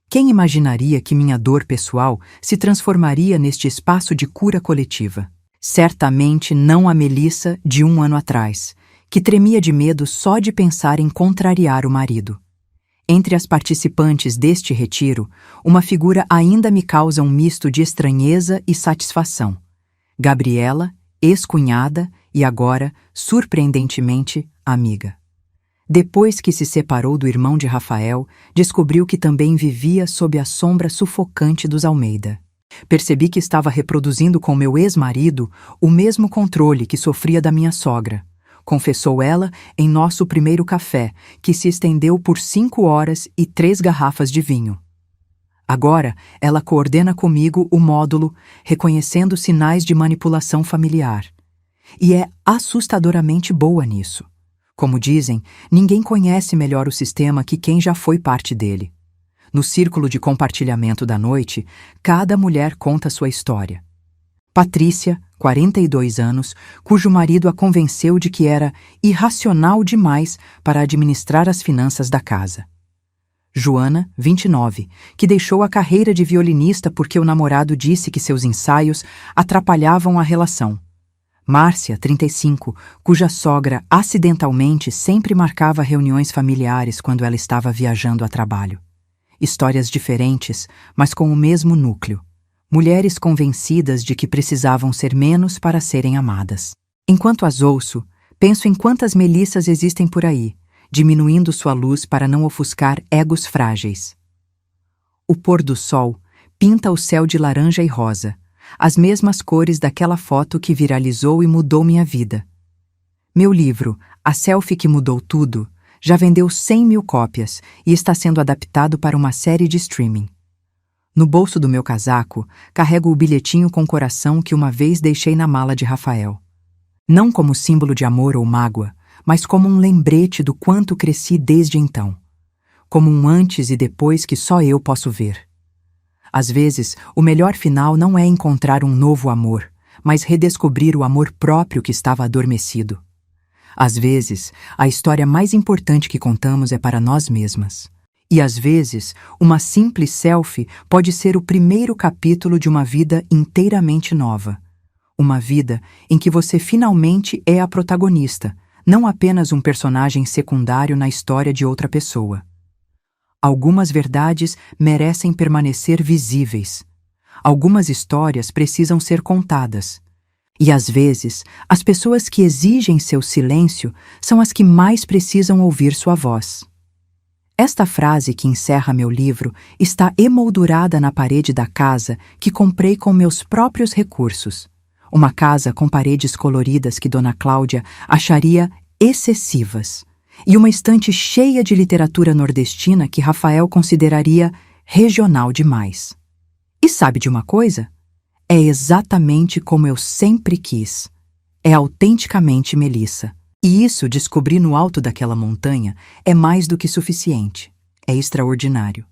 A: Quem imaginaria que minha dor pessoal se transformaria neste espaço de cura coletiva? Certamente não a Melissa de 1 ano atrás, que tremia de medo só de pensar em contrariar o marido. Entre as participantes deste retiro, uma figura ainda me causa um misto de estranheza e satisfação. Gabriela, ex-cunhada e agora, surpreendentemente, amiga. Depois que se separou do irmão de Rafael, descobriu que também vivia sob a sombra sufocante dos Almeida. Percebi que estava reproduzindo com meu ex-marido o mesmo controle que sofria da minha sogra. Confessou ela em nosso primeiro café, que se estendeu por 5 horas e 3 garrafas de vinho. Agora, ela coordena comigo o módulo Reconhecendo Sinais de Manipulação Familiar. E é assustadoramente boa nisso. Como dizem, ninguém conhece melhor o sistema que quem já foi parte dele. No círculo de compartilhamento da noite, cada mulher conta sua história. Patrícia, 42 anos, cujo marido a convenceu de que era irracional demais para administrar as finanças da casa. Joana, 29, que deixou a carreira de violinista porque o namorado disse que seus ensaios atrapalhavam a relação. Márcia, 35, cuja sogra acidentalmente sempre marcava reuniões familiares quando ela estava viajando a trabalho. Histórias diferentes, mas com o mesmo núcleo. Mulheres convencidas de que precisavam ser menos para serem amadas. Enquanto as ouço, penso em quantas Melissas existem por aí, diminuindo sua luz para não ofuscar egos frágeis. O pôr do sol pinta o céu de laranja e rosa, as mesmas cores daquela foto que viralizou e mudou minha vida. Meu livro, A Selfie que Mudou Tudo, já vendeu 100.000 cópias e está sendo adaptado para uma série de streaming. No bolso do meu casaco, carrego o bilhetinho com coração que uma vez deixei na mala de Rafael. Não como símbolo de amor ou mágoa, mas como um lembrete do quanto cresci desde então. Como um antes e depois que só eu posso ver. Às vezes, o melhor final não é encontrar um novo amor, mas redescobrir o amor próprio que estava adormecido. Às vezes, a história mais importante que contamos é para nós mesmas. E às vezes, uma simples selfie pode ser o primeiro capítulo de uma vida inteiramente nova. Uma vida em que você finalmente é a protagonista, não apenas um personagem secundário na história de outra pessoa. Algumas verdades merecem permanecer visíveis. Algumas histórias precisam ser contadas. E às vezes, as pessoas que exigem seu silêncio são as que mais precisam ouvir sua voz. Esta frase que encerra meu livro está emoldurada na parede da casa que comprei com meus próprios recursos. Uma casa com paredes coloridas que Dona Cláudia acharia excessivas. E uma estante cheia de literatura nordestina que Rafael consideraria regional demais. E sabe de uma coisa? É exatamente como eu sempre quis. É autenticamente Melissa. E isso descobri no alto daquela montanha é mais do que suficiente. É extraordinário.